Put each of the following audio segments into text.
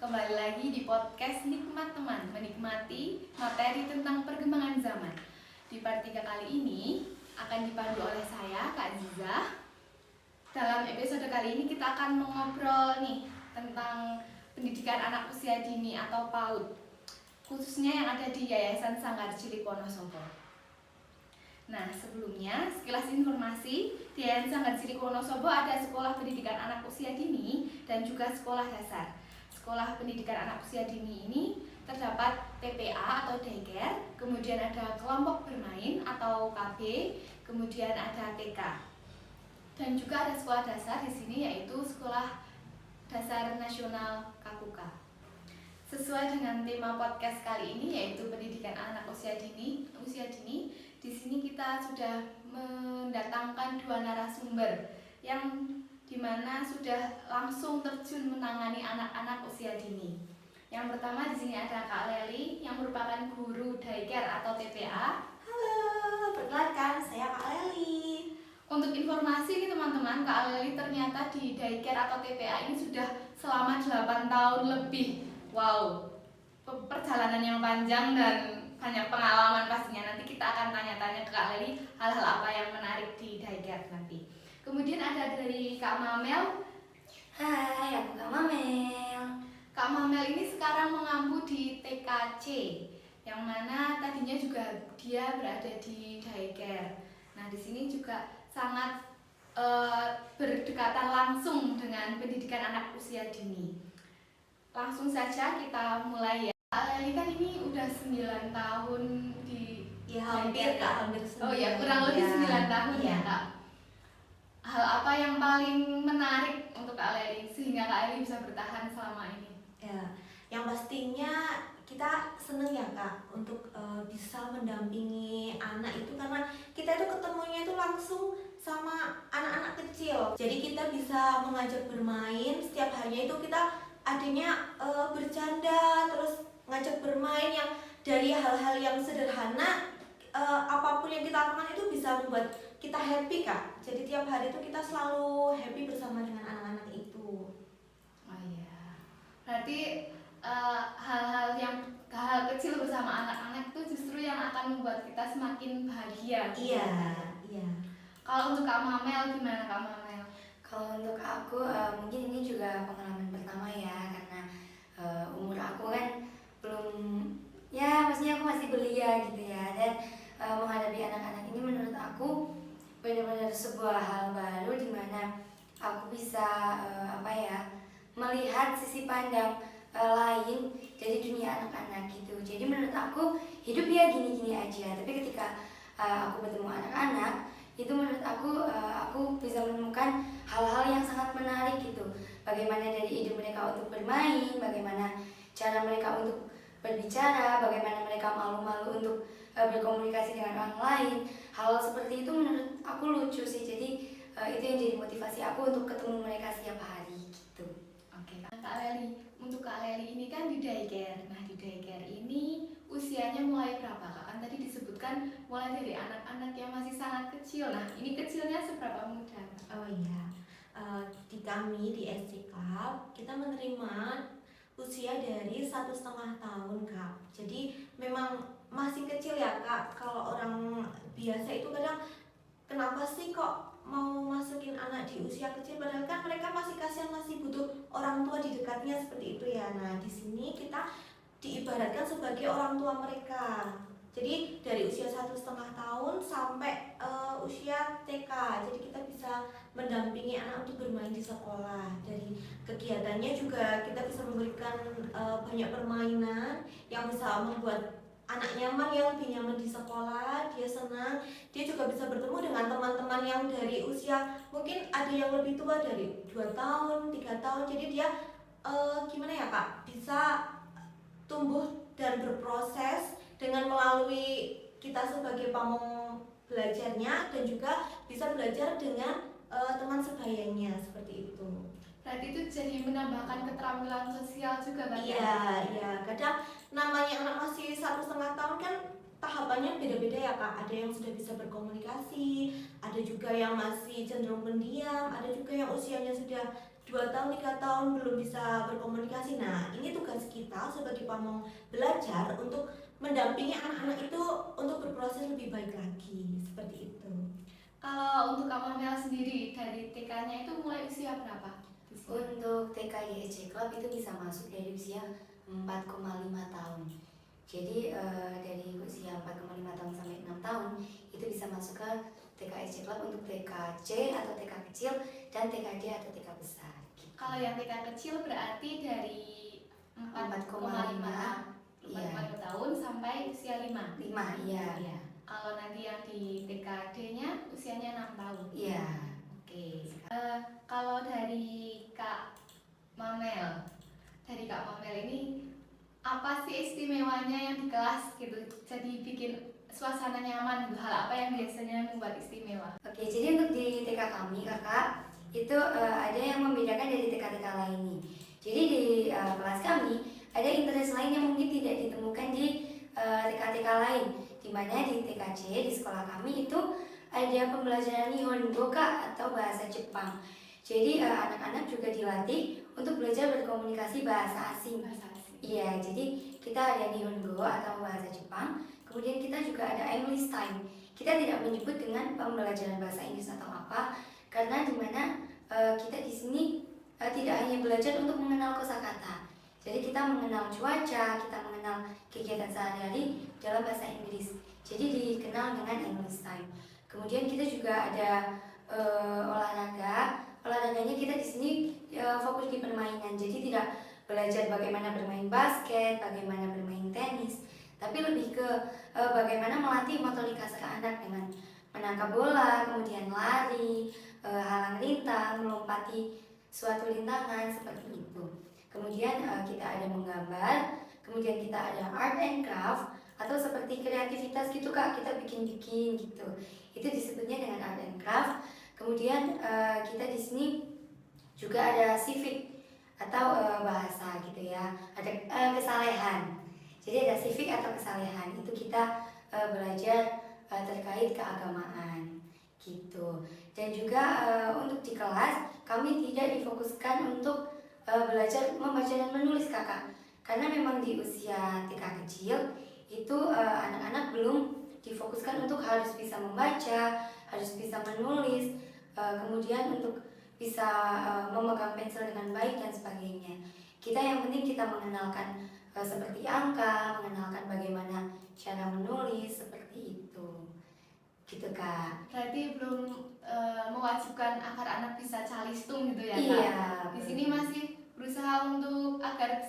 Kembali lagi di podcast Nikmat Teman, menikmati materi tentang perkembangan zaman. Di part 3 kali ini akan dipandu oleh saya, Kak Ziza. Dalam episode kali ini kita akan mengobrol nih tentang pendidikan anak usia dini atau PAUD, khususnya yang ada di Yayasan Sanggar Cilik Wonosobo. Nah, sebelumnya sekilas informasi, di Yayasan Sanggar Cilik Wonosobo ada sekolah pendidikan anak usia dini dan juga sekolah dasar. Sekolah pendidikan anak usia dini ini terdapat TPA atau daycare, kemudian ada kelompok bermain atau KB, kemudian ada TK. Dan juga ada sekolah dasar di sini yaitu Sekolah Dasar Nasional Kakuka. Sesuai dengan tema podcast kali ini yaitu pendidikan anak usia dini, di sini kita sudah mendatangkan 2 narasumber yang dimana sudah langsung terjun menangani anak-anak usia dini. Yang pertama di sini ada Kak Leli yang merupakan guru daycare atau TPA. Halo, perkenalkan saya Kak Leli. Untuk informasi nih teman-teman, Kak Leli ternyata di daycare atau TPA ini sudah selama 8 tahun lebih. Wow, perjalanan yang panjang dan banyak pengalaman pastinya. Nanti kita akan tanya-tanya ke Kak Leli hal-hal apa yang menarik di daycare nanti. Kemudian ada dari Kak Mamel. Hai, aku Kak Mamel. Kak Mamel ini sekarang mengampu di TKC, yang mana tadinya juga dia berada di daycare. Nah, di sini juga sangat berdekatan langsung dengan pendidikan anak usia dini. Langsung saja kita mulai ya. Kak Leli kan ini udah 9 tahun di hampir Kak, hampir 9. Oh ya, kurang lebih 9 tahun ya Kak. Hal apa yang paling menarik untuk Kak Leli sehingga Kak Leli bisa bertahan selama ini? Ya, yang pastinya kita seneng ya Kak untuk bisa mendampingi anak itu karena kita itu ketemunya itu langsung sama anak-anak kecil. Jadi kita bisa mengajak bermain setiap harinya itu kita adanya bercanda terus ngajak bermain yang dari hal-hal yang sederhana apapun yang kita lakukan itu bisa membuat kita happy Kak. Jadi tiap hari itu kita selalu happy bersama dengan anak-anak itu. Oh iya. Berarti hal kecil bersama anak-anak itu justru yang akan membuat kita semakin bahagia. Iya. Kalau untuk Kak Mamel gimana Kak Mamel? Kalau untuk aku mungkin ini juga pengalaman pertama ya karena umur aku kan belum ya maksudnya aku masih belia gitu ya dan menghadapi anak-anak ini menurut aku benar-benar sebuah hal baru di mana aku bisa melihat sisi pandang lain dari dunia anak-anak gitu. Jadi menurut aku hidup ya gini-gini aja. Tapi ketika aku bertemu anak-anak itu menurut aku bisa menemukan hal-hal yang sangat menarik gitu. Bagaimana dari ide mereka untuk bermain, bagaimana cara mereka untuk berbicara, bagaimana mereka malu-malu untuk berkomunikasi dengan orang lain. Hal seperti itu menurut aku lucu sih. Jadi itu yang jadi motivasi aku untuk ketemu mereka setiap hari gitu. Oke, Kak Leli, untuk Kak Leli ini kan di daycare. Nah, di daycare ini usianya mulai berapa Kak? Kan tadi disebutkan mulai dari anak-anak yang masih sangat kecil. Nah, ini kecilnya seberapa muda? Oh iya, di kami di SD Club kita menerima usia dari 1,5 tahun Kak. Jadi memang masih kecil ya Kak. Kalau orang biasa itu kadang kenapa sih kok mau masukin anak di usia kecil padahal kan mereka masih kasihan, masih butuh orang tua di dekatnya seperti itu ya. Nah, di sini kita diibaratkan sebagai orang tua mereka. Jadi dari usia 1,5 tahun sampai usia TK. Jadi kita bisa mendampingi anak untuk bermain di sekolah. Dari kegiatannya juga kita bisa memberikan banyak permainan yang bisa membuat anak nyaman, yang lebih nyaman di sekolah. Dia senang, dia juga bisa bertemu dengan teman-teman yang dari usia mungkin ada yang lebih tua dari 2 tahun, 3 tahun. Jadi dia gimana ya Kak, bisa tumbuh dan berproses dengan melalui kita sebagai pamong belajarnya dan juga bisa belajar dengan teman sebayanya seperti itu. Berarti itu jadi menambahkan keterampilan sosial juga Kak? Iya. Kadang namanya anak masih 1,5 tahun kan tahapannya beda-beda ya Kak. Ada yang sudah bisa berkomunikasi, ada juga yang masih cenderung pendiam, ada juga yang usianya sudah 2 tahun 3 tahun belum bisa berkomunikasi. Nah, ini tugas kita sebagai pamong belajar untuk mendampingi anak-anak itu untuk berproses lebih baik lagi, seperti itu. Kalau untuk Kak Mamel sendiri dari TK-nya itu mulai usia berapa? Untuk TK di SC Club itu bisa masuk dari usia 4,5 tahun. Jadi dari usia 4,5 tahun sampai 6 tahun itu bisa masuk ke TK SC Club untuk TKC atau TK kecil dan TKD atau TK besar. Gitu. Kalau yang TK kecil berarti dari 4,5 Iya. tahun sampai usia 5. 5, iya. Iya. Kalau nanti yang di TKD-nya usianya 6 tahun. Iya. Oke. Kalau dari Kak Mamel ini apa sih istimewanya yang di kelas gitu? Jadi bikin suasana nyaman gitu. Hal apa yang biasanya membuat istimewa? Oke, jadi untuk di TK kami kakak itu ada yang membedakan dari TK-TK lainnya. Jadi di kelas kami ada interest lain yang mungkin tidak ditemukan di TK-TK lain. Dimana di TKC di sekolah kami itu ada pembelajaran Nihongo kak atau bahasa Jepang. Jadi anak-anak juga dilatih untuk belajar berkomunikasi bahasa asing. Iya, jadi kita ada Nihongo atau bahasa Jepang. Kemudian kita juga ada English time. Kita tidak menyebut dengan pembelajaran bahasa Inggris atau apa, karena dimana kita di sini tidak hanya belajar untuk mengenal kosakata. Jadi kita mengenal cuaca, kita mengenal kegiatan sehari-hari dalam bahasa Inggris. Jadi dikenal dengan English time. Kemudian kita juga ada olahraga. Olahraganya kita di sini fokus di permainan. Jadi tidak belajar bagaimana bermain basket, bagaimana bermain tenis, tapi lebih ke bagaimana melatih motorik kasar anak dengan menangkap bola, kemudian lari, halang rintang, melompati suatu rintangan seperti itu. Kemudian kita ada menggambar, kemudian kita ada art and craft atau seperti kreativitas gitu kak, kita bikin-bikin gitu. Itu disebutnya dengan art and craft. Kemudian kita di sini juga ada civic atau bahasa gitu ya, ada kesalehan. Jadi ada civic atau kesalehan, itu kita belajar terkait keagamaan gitu. Dan juga untuk di kelas kami tidak difokuskan untuk belajar membaca dan menulis kakak, karena memang di usia TK kecil itu anak-anak belum difokuskan untuk harus bisa membaca, harus bisa menulis, kemudian untuk bisa memegang pensil dengan baik dan sebagainya. Kita yang penting kita mengenalkan seperti angka, mengenalkan bagaimana cara menulis seperti itu. Gitu kak. Berarti belum mewajibkan agar anak bisa calistung gitu ya kak? Iya. Di sini masih berusaha untuk agar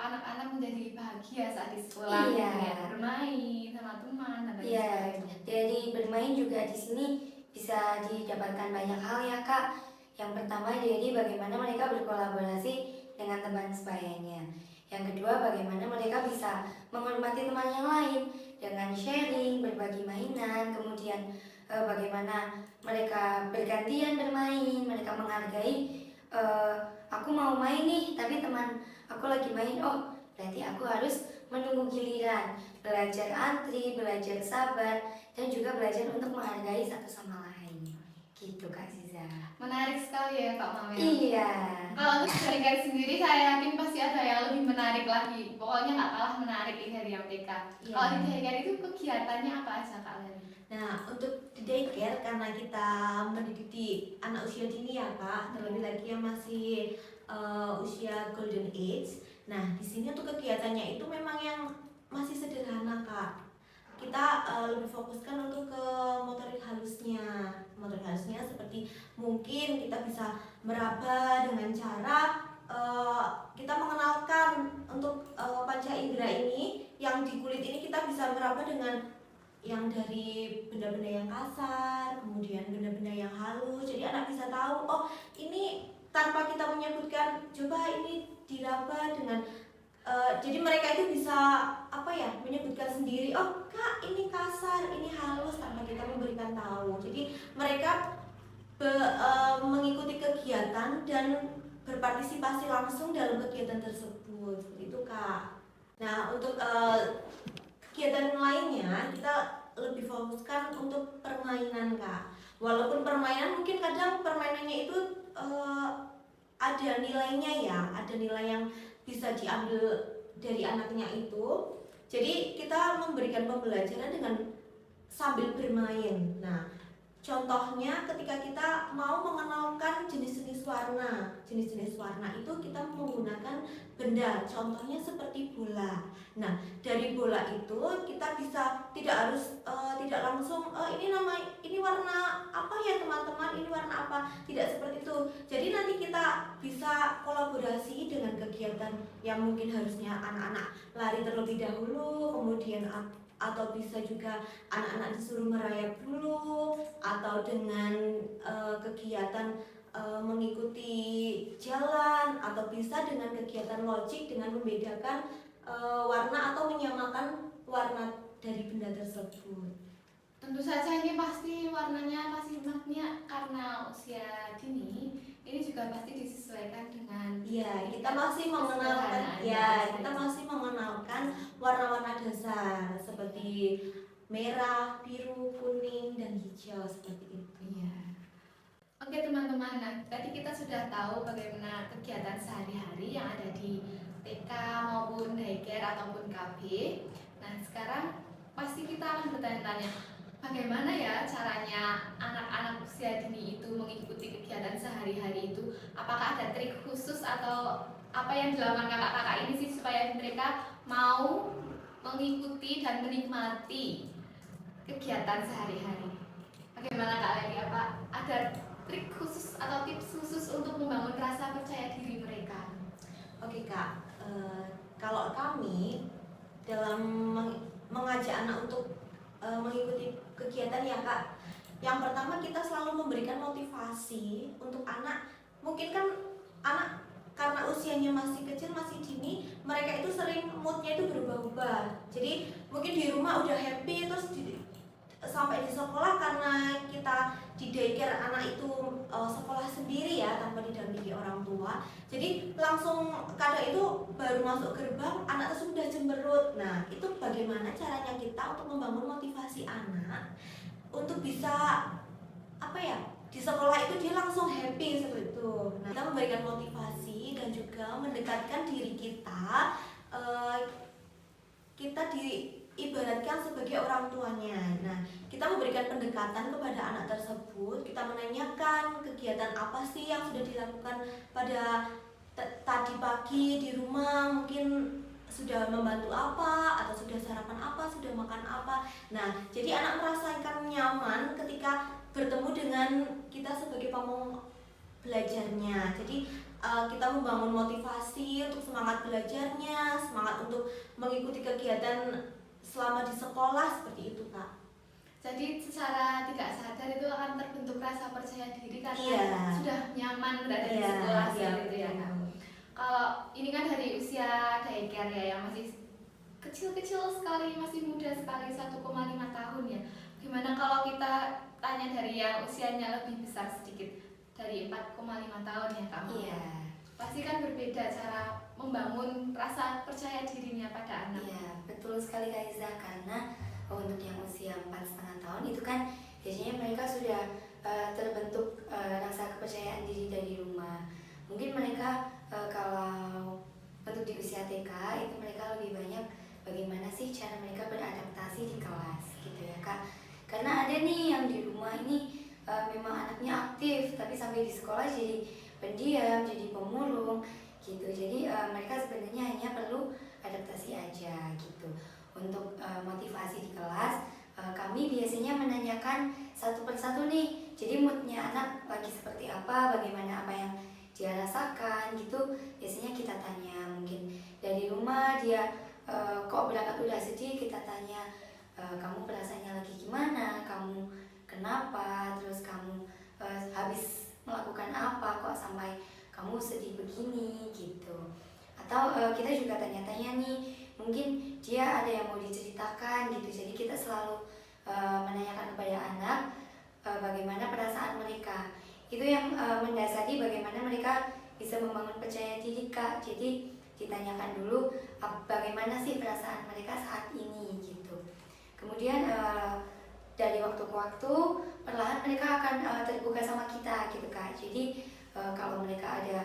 anak-anak menjadi bahagia saat di sekolah. Iya. Gitu ya, bermain sama teman dan lain Iya. sebagainya. Dari bermain juga di sini bisa didapatkan banyak hal ya kak. Yang pertama jadi bagaimana mereka berkolaborasi dengan teman sebayanya. Yang kedua bagaimana mereka bisa menghormati teman yang lain dengan sharing, berbagi mainan, kemudian bagaimana mereka bergantian bermain, mereka menghargai aku mau main nih tapi teman aku lagi main, oh berarti aku harus menunggu giliran, belajar antri, belajar sabar, dan juga belajar untuk menghargai satu sama lain. Gitu Kak Ziza. Menarik sekali ya Kak Mamel. Iya. Kalau untuk dari Kak sendiri saya yakin pasti ada yang lebih menarik lagi. Pokoknya nggak kalah menarik ini dari yang TK. Iya. Kalau di daycare itu kegiatannya apa aja Kak Leni? Nah, untuk di daycare karena kita mendidik di anak usia dini ya Kak, terlebih lagi yang masih usia golden age. Nah, di sini untuk kegiatannya itu memang yang masih sederhana Kak. Kita lebih fokuskan untuk ke motorik halusnya. Motorik halusnya seperti mungkin kita bisa meraba dengan cara kita mengenalkan untuk panca indera ini, yang di kulit ini kita bisa meraba dengan yang dari benda-benda yang kasar, kemudian benda-benda yang halus. Jadi anak bisa tahu, oh ini tanpa kita menyebutkan, coba ini diraba dengan jadi mereka itu bisa menyebutkan sendiri, oh kak ini kasar, ini halus, tanpa kita memberikan tahu. Jadi mereka mengikuti kegiatan dan berpartisipasi langsung dalam kegiatan tersebut. Seperti itu kak. Nah untuk kegiatan lainnya kita lebih fokuskan untuk permainan kak. Walaupun permainan mungkin kadang permainannya itu ada nilainya ya, ada nilai yang bisa diambil dari anaknya itu. Jadi kita memberikan pembelajaran dengan sambil bermain. Nah, contohnya ketika kita mau mengenalkan jenis-jenis warna. Jenis-jenis warna itu kita menggunakan benda, contohnya seperti bola. Nah, dari bola itu kita bisa tidak langsung ini warna apa ya teman-teman, ini warna apa. Tidak seperti itu. Jadi nanti kita bisa kolaborasi dengan kegiatan yang mungkin harusnya anak-anak lari terlebih dahulu, kemudian atau bisa juga anak-anak disuruh merayap dulu, atau dengan kegiatan mengikuti jalan, atau bisa dengan kegiatan logik dengan membedakan warna atau menyamakan warna dari benda tersebut. Tentu saja ini pasti warnanya pasti maknya karena usia dini ini juga pasti disesuaikan dengan Kita masih mengenalkan kita masih mengenalkan warna-warna dasar seperti merah, biru, kuning, dan hijau seperti itu. Iya. Oke teman-teman, nah tadi kita sudah tahu bagaimana kegiatan sehari-hari yang ada di TK maupun daycare ataupun KB. Nah sekarang pasti kita akan bertanya-tanya, bagaimana ya caranya anak-anak usia dini itu mengikuti kegiatan sehari-hari itu? Apakah ada trik khusus atau apa yang dilakukan kakak-kakak ini sih supaya mereka mau mengikuti dan menikmati kegiatan sehari-hari? Bagaimana Kak Leli? Apa ada trik khusus atau tips khusus untuk membangun rasa percaya diri mereka? Oke Kak, kalau kami dalam mengajak anak untuk mengikuti kegiatan ya Kak, yang pertama kita selalu memberikan motivasi untuk anak. Mungkin kan anak karena usianya masih kecil, masih dini, mereka itu sering moodnya itu berubah-ubah. Jadi mungkin di rumah udah happy, terus sampai di sekolah karena kita di daycare anak itu sekolah sendiri ya, tanpa didampingi orang tua. Jadi langsung kadang itu baru masuk gerbang anak tersebut sudah cemberut. Nah, itu bagaimana caranya kita untuk membangun motivasi anak untuk bisa di sekolah itu dia langsung happy seperti itu. Nah, kita memberikan motivasi dan juga mendekatkan diri kita. Kita diibaratkan sebagai orang tuanya. Nah, kita memberikan pendekatan kepada anak tersebut. Kita menanyakan kegiatan apa sih yang sudah dilakukan pada tadi pagi di rumah, mungkin sudah membantu apa, atau sudah sarapan apa, sudah makan apa. Nah, jadi anak merasakan nyaman ketika bertemu dengan kita sebagai pamong belajarnya. Jadi kita membangun motivasi untuk semangat belajarnya, semangat untuk mengikuti kegiatan selama di sekolah seperti itu Kak. Jadi secara tidak sadar itu akan terbentuk rasa percaya diri karena sudah nyaman berada di sekolah gitu ya Kak. Kalau ini kan dari usia daycare ya yang masih kecil-kecil sekali, masih muda sekali, 1,5 tahun ya. Gimana kalau kita tanya dari yang usianya lebih besar sedikit, dari 4,5 tahun ya Kak? Iya. Pasti kan berbeda cara membangun rasa percaya dirinya pada anak. Iya, betul sekali Kak Iza, karena untuk yang usia 4,5 tahun itu kan biasanya mereka sudah terbentuk rasa kepercayaan diri dari rumah. Mungkin mereka kalau untuk di usia TK itu mereka lebih banyak bagaimana sih cara mereka beradaptasi di kelas gitu ya Kak. Karena ada nih yang di rumah ini memang anaknya aktif tapi sampai di sekolah jadi pendiam, jadi pemurung gitu. Jadi mereka sebenarnya hanya perlu adaptasi aja gitu. Untuk motivasi di kelas, kami biasanya menanyakan satu persatu nih. Jadi moodnya anak lagi seperti apa, bagaimana apa yang dia rasakan gitu. Biasanya kita tanya, mungkin dari rumah dia kok berangkat udah sedih, kita tanya kamu perasaannya lagi gimana, kamu kenapa, terus kamu habis melakukan apa kok sampai kamu sedih begini gitu. Atau kita juga tanya-tanya nih, mungkin dia ada yang mau diceritakan gitu. Jadi kita selalu menanyakan kepada anak bagaimana perasaan mereka. Itu yang mendasari bagaimana mereka bisa membangun percaya diri Kak. Jadi ditanyakan dulu bagaimana sih perasaan mereka saat ini gitu. Kemudian dari waktu ke waktu perlahan mereka akan terbuka sama kita gitu Kak. Jadi kalau mereka ada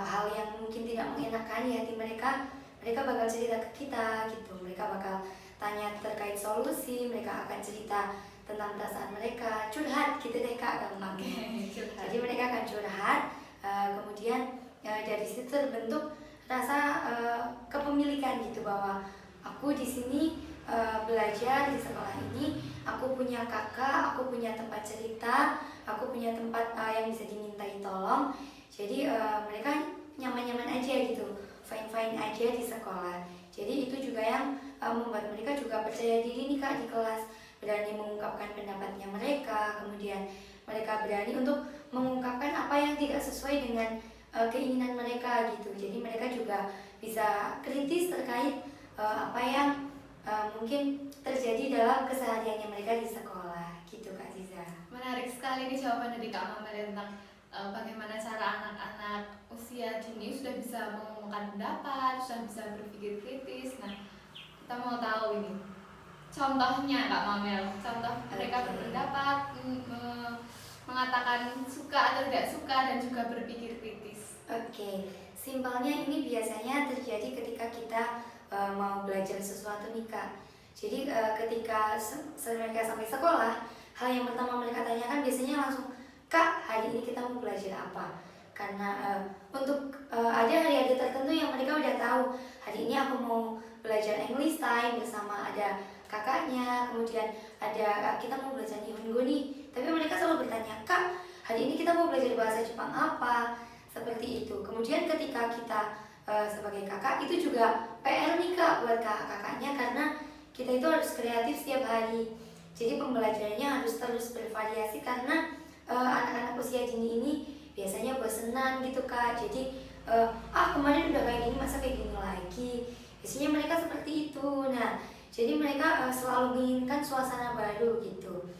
hal yang mungkin tidak mengenakan di hati mereka, mereka bakal cerita ke kita gitu. Mereka bakal tanya terkait solusi, mereka akan cerita tentang perasaan mereka, curhat gitu deh Kak gampangnya. Jadi mereka akan curhat, kemudian dari situ terbentuk rasa kepemilikan gitu, bahwa aku di sini belajar di sekolah ini, aku punya kakak, aku punya tempat cerita, aku punya tempat yang bisa dimintai tolong. Jadi mereka nyaman-nyaman aja gitu, fine-fine aja di sekolah. Jadi itu juga yang membuat mereka juga percaya diri nih Kak di kelas, berani mengungkapkan pendapatnya mereka, kemudian mereka berani untuk mengungkapkan apa yang tidak sesuai dengan keinginan mereka gitu. Jadi mereka juga bisa kritis terkait apa yang mungkin terjadi dalam kesehariannya mereka di sekolah gitu Kak Ziza. Menarik sekali nih jawaban dari Kak Mamel tentang bagaimana cara anak-anak usia dini sudah bisa mengumumkan pendapat, sudah bisa berpikir kritis. Nah, kita mau tahu ini contohnya Kak Mamel, contoh mereka berpendapat, mengatakan suka atau tidak suka, dan juga berpikir kritis. Oke, simpelnya ini biasanya terjadi ketika kita mau belajar sesuatu nih Kak. Jadi ketika mereka sampai sekolah, hal yang pertama mereka tanyakan biasanya langsung, Kak, hari ini kita mau belajar apa? Karena untuk ada hari-hari tertentu yang mereka udah tahu, hari ini aku mau belajar English time bersama ada kakaknya, kemudian ada kita mau belajar Nihongo nih. Tapi mereka selalu bertanya, Kak, hari ini kita mau belajar bahasa Jepang apa? Seperti itu. Kemudian ketika kita sebagai kakak, itu juga PR nih Kak buat kakak-kakaknya, karena kita itu harus kreatif setiap hari. Jadi pembelajarannya harus terus bervariasi, karena anak-anak usia dini ini biasanya bosenan gitu Kak. Jadi kemarin udah kayak gini, masa kayak gini lagi. Biasanya mereka seperti itu. Nah, jadi mereka selalu menginginkan suasana baru gitu.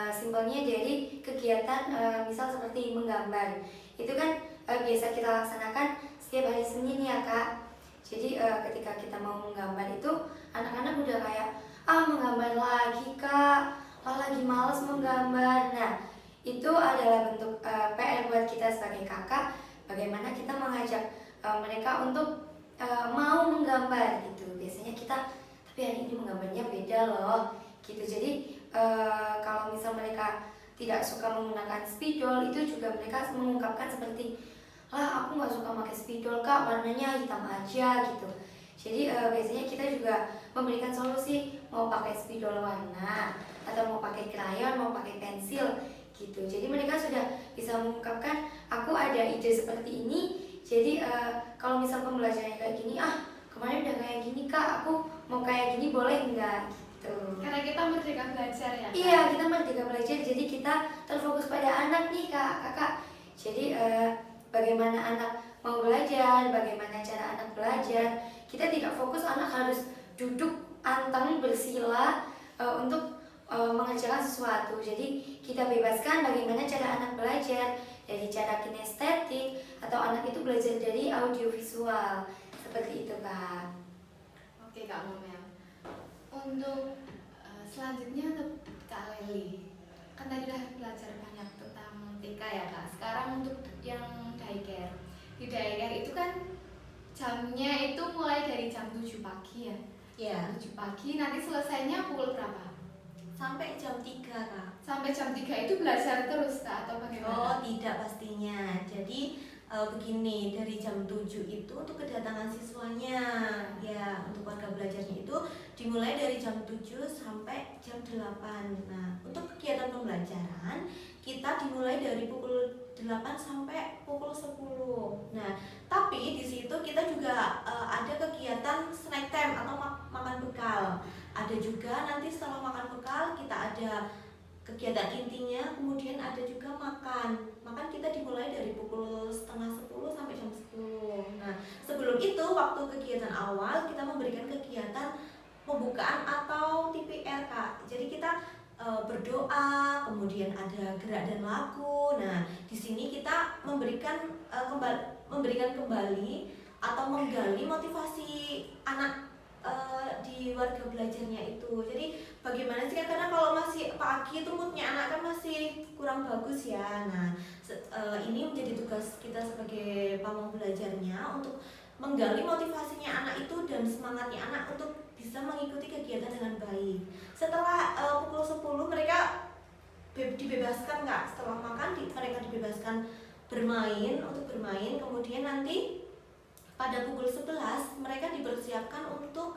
Simpelnya dari kegiatan misal seperti menggambar, itu kan biasa kita laksanakan setiap hari Senin ya Kak. Jadi ketika kita mau menggambar itu, anak-anak udah kayak menggambar lagi Kak, lagi males menggambar. Nah, itu adalah bentuk PR buat kita sebagai kakak, bagaimana kita mengajak mereka untuk mau menggambar gitu. Biasanya kita, tapi hari ini menggambarnya beda loh gitu. Jadi kalau misal mereka tidak suka menggunakan spidol, itu juga mereka mengungkapkan seperti, aku nggak suka pakai spidol Kak, warnanya hitam aja gitu. Jadi biasanya kita juga memberikan solusi, mau pakai spidol warna atau mau pakai krayon, mau pakai pensil gitu. Jadi mereka sudah bisa mengungkapkan, aku ada ide seperti ini. Jadi kalau misal pembelajarannya kayak gini, kemarin udah kayak gini Kak, aku mau kayak gini boleh nggak gitu. Karena kita merdeka belajar ya Kak? Iya, kita merdeka belajar, jadi kita terfokus pada anak nih kakak. Jadi bagaimana anak mau belajar, bagaimana cara anak belajar. Kita tidak fokus anak harus duduk anteng bersila untuk mengerjakan sesuatu. Jadi kita bebaskan bagaimana cara anak belajar, dari cara kinestetik, atau anak itu belajar dari audiovisual. Seperti itu Kak. Oke Kak Mamel. Untuk selanjutnya untuk Kak Leli, kan tadi udah belajar banyak tentang TK ya Kak. Sekarang untuk yang daycare, di daycare itu kan jamnya itu mulai dari jam 7 pagi ya? Iya. Jam 7 pagi, nanti selesainya pukul berapa? Sampai jam 3 Kak. Sampai jam 3 itu belajar terus Kak atau bagaimana? Oh tidak pastinya. Jadi begini, dari jam 7 itu untuk kedatangan siswanya, ya untuk warga belajarnya itu dimulai dari jam 7 sampai jam 8. Nah, untuk kegiatan pembelajaran kita dimulai dari pukul 8 sampai pukul 10. Nah, tapi di situ kita juga ada kegiatan snack time atau makan bekal. Ada juga nanti setelah makan bekal kita ada kegiatan intinya, kemudian ada juga makan kita dimulai dari pukul setengah 10 sampai jam 10. Nah, sebelum itu waktu kegiatan awal kita memberikan kegiatan pembukaan atau TPR Kak. Jadi kita berdoa, kemudian ada gerak dan lagu. Nah, di sini kita memberikan kembali atau menggali motivasi anak di warga belajarnya itu. Jadi bagaimana sih, karena kalau masih pagi itu moodnya anak kan masih kurang bagus ya. Nah ini menjadi tugas kita sebagai pamong belajarnya untuk menggali motivasinya anak itu dan semangatnya anak untuk bisa mengikuti kegiatan dengan baik. Setelah pukul 10 mereka dibebaskan Kak. Setelah makan mereka dibebaskan untuk bermain. Kemudian nanti pada pukul 11 mereka dipersiapkan untuk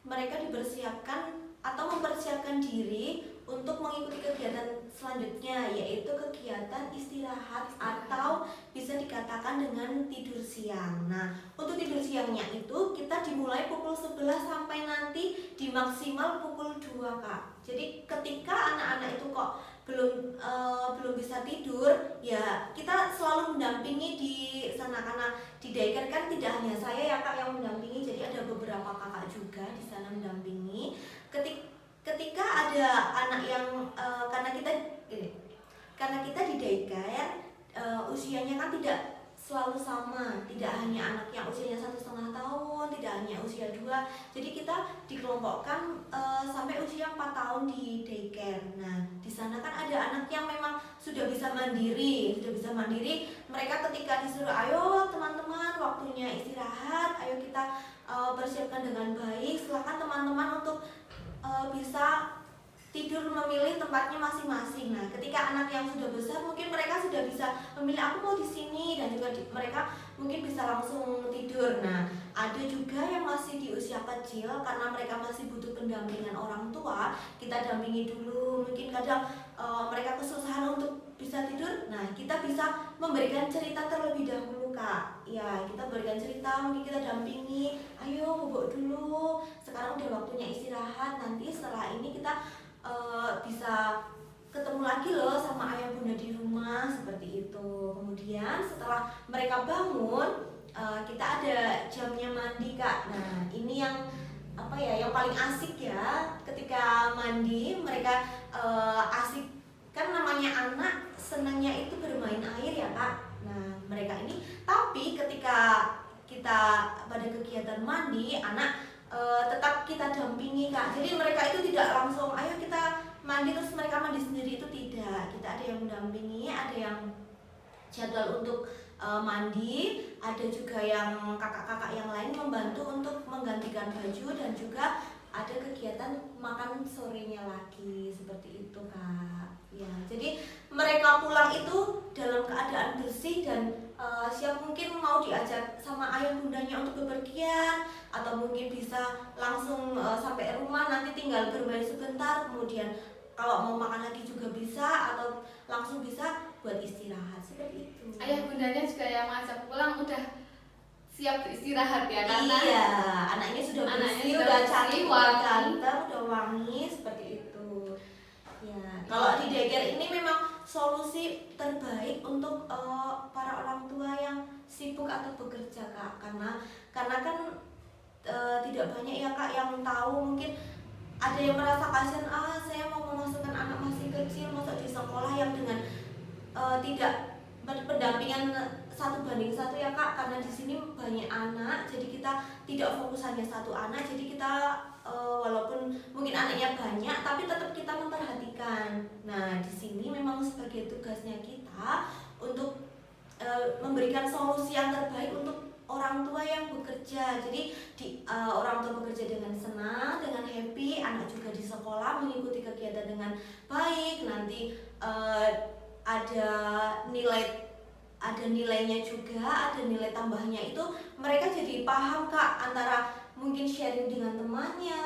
mereka dipersiapkan atau mempersiapkan diri untuk mengikuti kegiatan selanjutnya, yaitu kegiatan istirahat atau bisa dikatakan dengan tidur siang. Nah, untuk tidur siangnya itu kita dimulai pukul 11 sampai nanti di maksimal pukul 2 Kak. Jadi ketika anak-anak itu kok belum bisa tidur, ya kita selalu mendampingi di sana, karena di daycare kan tidak hanya saya ya Kak yang mendampingi, jadi ada beberapa kakak juga di sana mendampingi. Ketika ada anak yang karena kita di daycare usianya kan tidak selalu sama, tidak hanya anak yang usianya 1,5 tahun, tidak hanya usia 2, jadi kita dikelompokkan sampai usia 4 tahun di daycare. Nah di sana kan ada anak yang memang sudah bisa mandiri, mereka ketika disuruh ayo teman-teman waktunya istirahat, ayo kita persiapkan dengan baik, silakan teman-teman untuk bisa tidur memilih tempatnya masing-masing. Nah, ketika anak yang sudah besar mungkin mereka sudah bisa memilih aku mau di sini, dan juga mereka mungkin bisa langsung tidur. Nah, ada juga yang masih di usia kecil karena mereka masih butuh pendampingan orang tua, kita dampingi dulu. Mungkin kadang mereka kesusahan untuk bisa tidur. Nah, kita bisa memberikan cerita terlebih dahulu Kak. Ya, kita berikan cerita, mungkin kita dampingi, ayo bubuk dulu, sekarang udah waktunya istirahat, nanti setelah ini kita bisa ketemu lagi loh sama ayah bunda di rumah, seperti itu. Kemudian setelah mereka bangun, kita ada jamnya mandi Kak. Nah ini yang yang paling asik ya, ketika mandi mereka asik, kan namanya anak senangnya itu bermain air ya Kak. Nah mereka ini, tapi ketika kita pada kegiatan mandi anak tetap kita dampingi Kak. Jadi mereka itu tidak langsung ayo kita mandi terus mereka mandi sendiri, itu tidak. Kita ada yang mendampingi, ada yang jadwal untuk mandi, ada juga yang kakak-kakak yang lain membantu untuk menggantikan baju, dan juga ada kegiatan makan sorenya lagi, seperti itu Kak. Ya, jadi mereka pulang itu dalam keadaan bersih dan siap, mungkin mau diajak sama ayah bundanya untuk bepergian, atau mungkin bisa langsung sampai rumah nanti tinggal bermain sebentar, kemudian kalau mau makan lagi juga bisa, atau langsung bisa buat istirahat, seperti itu. Ayah bundanya juga yang ngajak pulang udah siap beristirahat ya, karena iya, anaknya sudah bersih, udah cantik, udah ganteng, udah wangi, seperti itu. Ya, kalau di daycare ini memang solusi terbaik untuk para orang tua yang sibuk atau bekerja Kak, karena kan tidak banyak ya Kak yang tahu. Mungkin ada yang merasa kasihan, saya mau memasukkan anak masih kecil masuk di sekolah yang dengan tidak pendampingan 1:1 ya Kak, karena di sini banyak anak, jadi kita tidak fokus hanya satu anak, jadi kita walaupun mungkin anaknya banyak tapi tetap kita memperhatikan. Nah di sini memang sebagai tugasnya kita untuk memberikan solusi yang terbaik untuk orang tua yang bekerja. Jadi orang tua bekerja dengan senang, dengan happy, anak juga di sekolah mengikuti kegiatan dengan baik. Nanti ada nilainya juga, ada nilai tambahnya, itu mereka jadi paham Kak, antara mungkin sharing dengan temannya,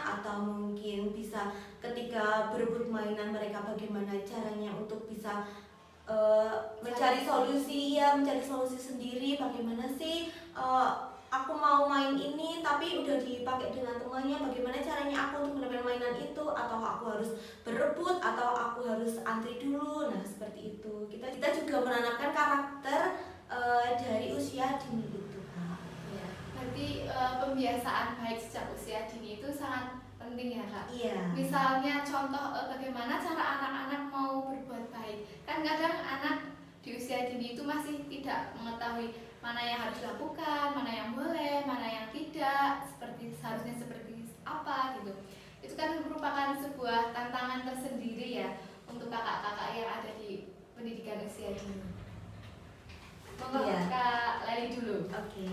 atau mungkin bisa ketika berebut mainan mereka bagaimana caranya untuk bisa mencari solusi sendiri. Bagaimana sih aku mau main ini tapi udah dipakai dengan temannya, bagaimana caranya aku untuk mendapatkan mainan itu, atau aku harus berebut, atau aku harus antri dulu. Nah seperti itu, kita juga menanamkan karakter dari usia dini itu Kak. Ya, berarti pembiasaan baik sejak usia dini itu sangat penting ya Kak. Iya. Misalnya contoh bagaimana cara anak-anak mau berbuat baik. Kan kadang anak di usia dini itu masih tidak mengetahui mana yang harus dilakukan, mana yang boleh, mana yang tidak, seharusnya seperti apa gitu. Itu kan merupakan sebuah tantangan tersendiri ya untuk kakak-kakak yang ada di pendidikan usia dini. Monggo Kak Leli dulu. Oke.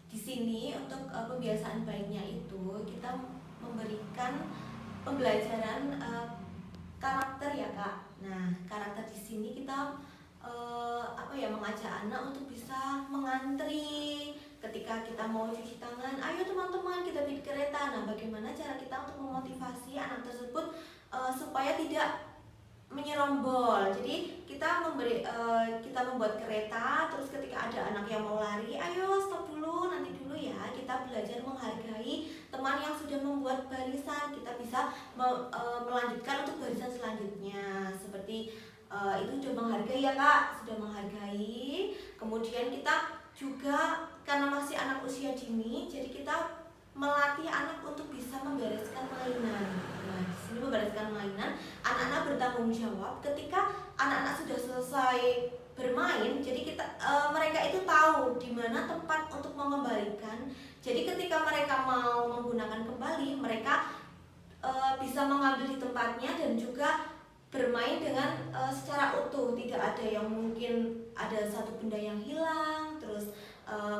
Di sini untuk pembiasaan baiknya itu kita memberikan pembelajaran karakter ya Kak. Nah, karakter di sini kita mengajak anak untuk bisa mengantri ketika kita mau cuci tangan. Ayo teman-teman kita pergi kereta. Nah, bagaimana cara kita untuk memotivasi anak tersebut supaya tidak menyerombol. Jadi kita membuat kereta, terus ketika ada anak yang mau lari, ayo stop dulu, nanti dulu ya. Kita belajar menghargai teman yang sudah membuat barisan. Kita bisa melanjutkan untuk barisan selanjutnya. Seperti itu sudah menghargai ya Kak, sudah menghargai. Kemudian kita juga karena masih anak usia dini, jadi kita melatih anak untuk bisa membereskan mainan. Nah, di sini membereskan mainan, anak-anak bertanggung jawab ketika anak-anak sudah selesai bermain. Jadi mereka itu tahu di mana tempat untuk mengembalikan. Jadi ketika mereka mau menggunakan kembali, mereka bisa mengambil di tempatnya dan juga bermain dengan secara utuh, tidak ada yang mungkin ada satu benda yang hilang. Terus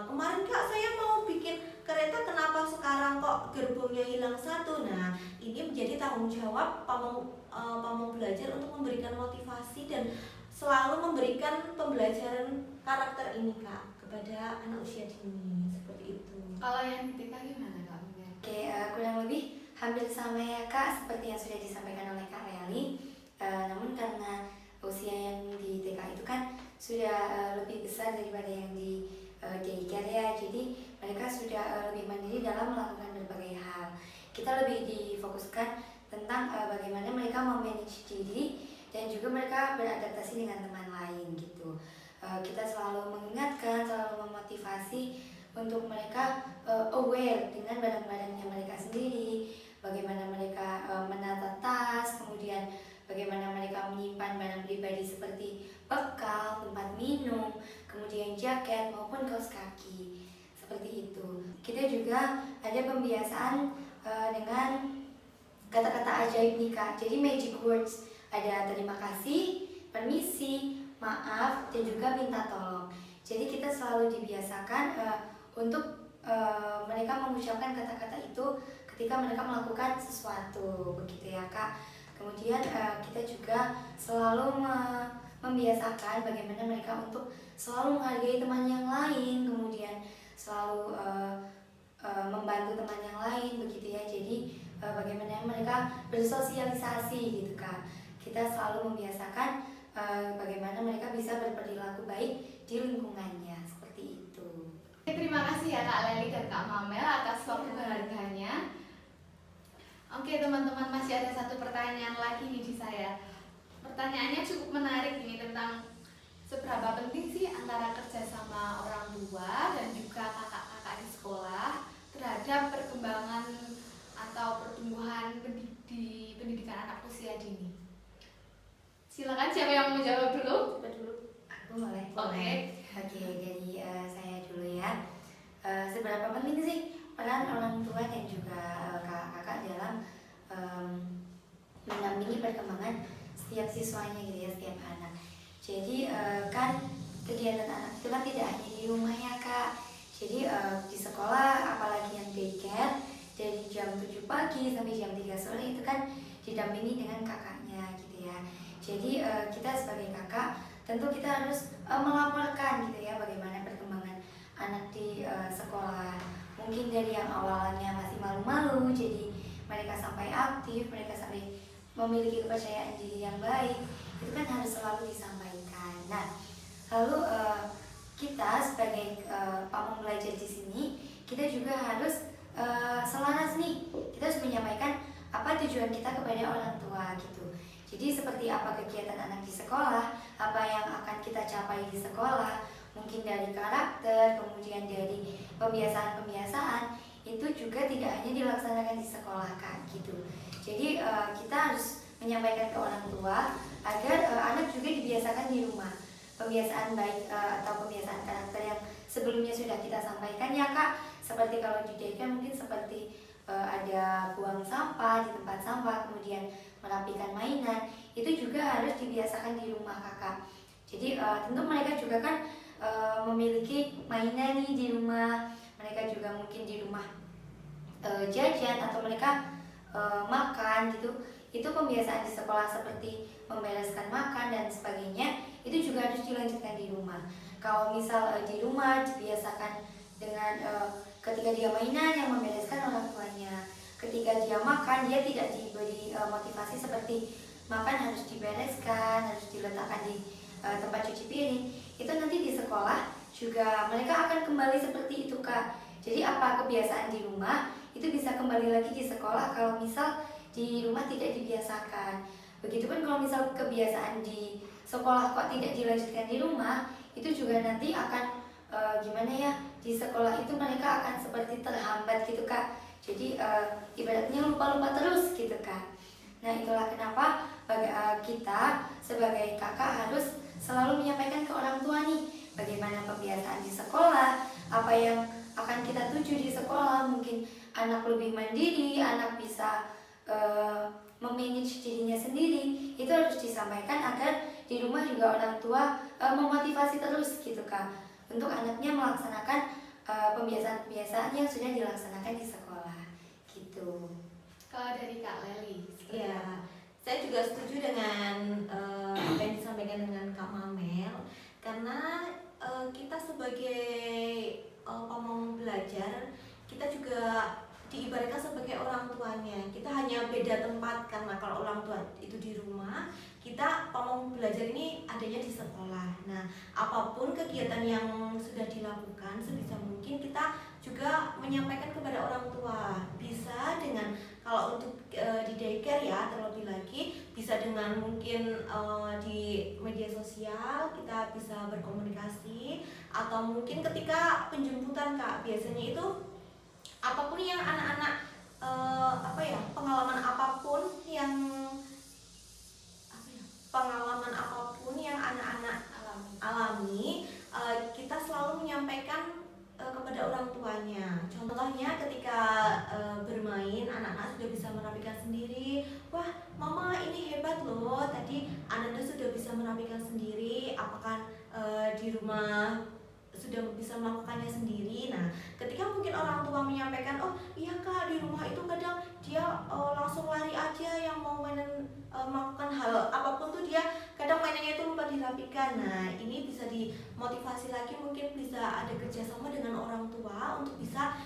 kemarin Kak saya mau bikin kereta, kenapa sekarang kok gerbongnya hilang satu? Nah, ini menjadi tanggung jawab pamong belajar untuk memberikan motivasi dan selalu memberikan pembelajaran karakter ini Kak kepada anak usia dini, seperti itu. Kalau yang di TK gimana Kak? Oke, kurang lebih hampir sama ya Kak, seperti yang sudah disampaikan oleh Kak Leli. Namun karena usia yang di TK itu kan sudah lebih besar daripada yang di daycare ya, jadi mereka sudah lebih mandiri dalam melakukan berbagai hal. Kita lebih difokuskan tentang bagaimana mereka memanage diri dan juga mereka beradaptasi dengan teman lain gitu. Kita selalu mengingatkan, selalu memotivasi untuk mereka aware dengan barang-barangnya mereka sendiri, bagaimana mereka menata tas, kemudian bagaimana mereka menyimpan barang pribadi seperti bekal, tempat minum, kemudian jaket maupun kaos kaki, seperti itu. Kita juga ada pembiasaan dengan kata-kata ajaib nih Kak. Jadi magic words, ada terima kasih, permisi, maaf, dan juga minta tolong. Jadi kita selalu dibiasakan untuk mereka mengucapkan kata-kata itu ketika mereka melakukan sesuatu, begitu ya Kak. Kemudian kita juga selalu membiasakan bagaimana mereka untuk selalu menghargai teman yang lain, kemudian selalu membantu teman yang lain, begitu ya. Jadi bagaimana mereka bersosialisasi gitu Kak. Kita selalu membiasakan bagaimana mereka bisa berperilaku baik di lingkungannya, seperti itu. Terima kasih ya Kak Leli dan Kak Mamel atas waktu berharganya. Oke teman-teman, masih ada satu pertanyaan lagi nih di saya. Pertanyaannya cukup menarik ini tentang seberapa penting sih antara kerjasama orang tua dan juga kakak-kakak di sekolah terhadap perkembangan atau pertumbuhan di pendidikan anak usia dini. Silakan, siapa yang mau jawab dulu? Coba dulu. Aku boleh. Oke. Oke, jadi saya dulu ya. Seberapa penting sih peran orang tua dan juga kakak-kakak dalam mendampingi perkembangan setiap siswanya gitu ya, setiap anak. Jadi kan kegiatan anak itu kan tidak hanya di rumah ya Kak. Jadi di sekolah, apalagi yang daycare, dari jam 7 pagi sampai jam 3 sore itu kan didampingi dengan kakaknya gitu ya. Jadi kita sebagai kakak tentu kita harus melaporkan gitu ya bagaimana perkembangan anak di sekolah. Mungkin dari yang awalnya masih malu-malu, jadi mereka sampai aktif, mereka sampai memiliki kepercayaan diri yang baik, itu kan harus selalu disampaikan. Nah, lalu kita sebagai pamong belajar di sini, kita juga harus selaras nih, kita harus menyampaikan apa tujuan kita kepada orang tua gitu. Jadi seperti apa kegiatan anak di sekolah, apa yang akan kita capai di sekolah, mungkin dari karakter, kemudian dari pembiasaan-pembiasaan, itu juga tidak hanya dilaksanakan di sekolah Kak gitu. Jadi kita harus menyampaikan ke orang tua agar anak juga dibiasakan di rumah pembiasaan baik atau pembiasaan karakter yang sebelumnya sudah kita sampaikan ya Kak. Seperti kalau di daycare mungkin seperti ada buang sampah di tempat sampah, kemudian merapikan mainan, itu juga harus dibiasakan di rumah Kakak. Jadi tentu mereka juga kan memiliki mainan nih di rumah, mereka juga mungkin di rumah jajan atau mereka makan gitu. Itu pembiasaan di sekolah seperti membereskan makan dan sebagainya, itu juga harus dilanjutkan di rumah. Kalau misal di rumah dibiasakan dengan ketika dia mainan yang membereskan orang tuanya, ketika dia makan dia tidak diberi motivasi seperti makan harus dibereskan, harus diletakkan di tempat cuci piring. Itu nanti di sekolah juga mereka akan kembali seperti itu Kak. Jadi apa kebiasaan di rumah itu bisa kembali lagi di sekolah kalau misal di rumah tidak dibiasakan. Begitupun kalau misal kebiasaan di sekolah kok tidak dilanjutkan di rumah, itu juga nanti akan gimana ya, di sekolah itu mereka akan seperti terhambat gitu Kak. Jadi ibaratnya lupa-lupa terus gitu Kak. Nah itulah kenapa kita sebagai kakak harus selalu menyampaikan ke orang tua nih bagaimana kebiasaan di sekolah, apa yang akan kita tuju di sekolah. Mungkin anak lebih mandiri, anak bisa memanage dirinya sendiri, itu harus disampaikan agar di rumah juga orang tua memotivasi terus gitu Kak, untuk anaknya melaksanakan pembiasaan-pembiasaan yang sudah dilaksanakan di sekolah gitu. Kalau dari Kak Leli, Ya, saya juga setuju dengan apa yang disampaikan dengan Kak Mamel, karena kita sebagai pemangku belajar, kita juga diibaratkan sebagai orang tuanya. Kita hanya beda tempat, karena kalau orang tua itu di rumah, kita pemangku belajar ini adanya di sekolah. Nah, apapun kegiatan yang sudah dilakukan, sebisa mungkin kita juga menyampaikan kepada orang tua. Bisa dengan, kalau untuk di daycare ya, terlebih lagi bisa dengan mungkin di media sosial kita bisa berkomunikasi, atau mungkin ketika penjemputan Kak, biasanya itu apapun yang anak-anak pengalaman apapun yang anak-anak alami, kita selalu menyampaikan kepada orang tuanya. Contohnya ketika bermain, anak-anak sudah bisa merapikan sendiri. Wah, mama ini hebat loh, tadi anak-anak sudah bisa merapikan sendiri. Apakah di rumah sudah bisa melakukannya sendiri? Nah, ketika mungkin orang tua menyampaikan, oh iya Kak, di rumah itu kadang dia langsung lari aja, yang mau mainan melakukan hal apapun tuh dia kadang mainannya itu lupa dirapikan. Nah, ini bisa dimotivasi lagi, mungkin bisa ada kerjasama dengan orang tua untuk bisa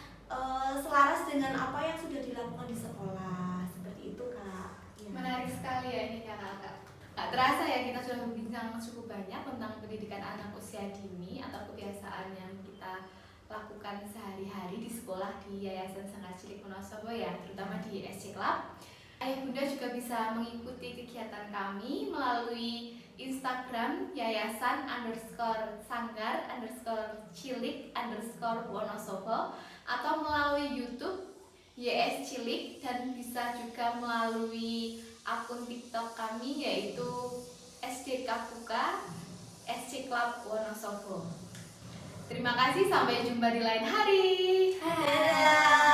selaras dengan apa yang sudah dilakukan di sekolah. Seperti itu Kak. Ya. menarik sekali ya ini Kakak. Gak terasa ya kita sudah berbincang cukup banyak tentang pendidikan anak usia dini atau kebiasaan yang kita lakukan sehari-hari di sekolah di Yayasan Sanggar Cilik Wonosobo ya, terutama di SC Club. Ayah bunda juga bisa mengikuti kegiatan kami melalui Instagram yayasan_sanggar_cilik_wonosobo atau melalui YouTube YS Cilik, dan bisa juga melalui akun TikTok kami yaitu SD Kapuka SC Club Wonosobo. Terima kasih, sampai jumpa di lain hari. Dadah.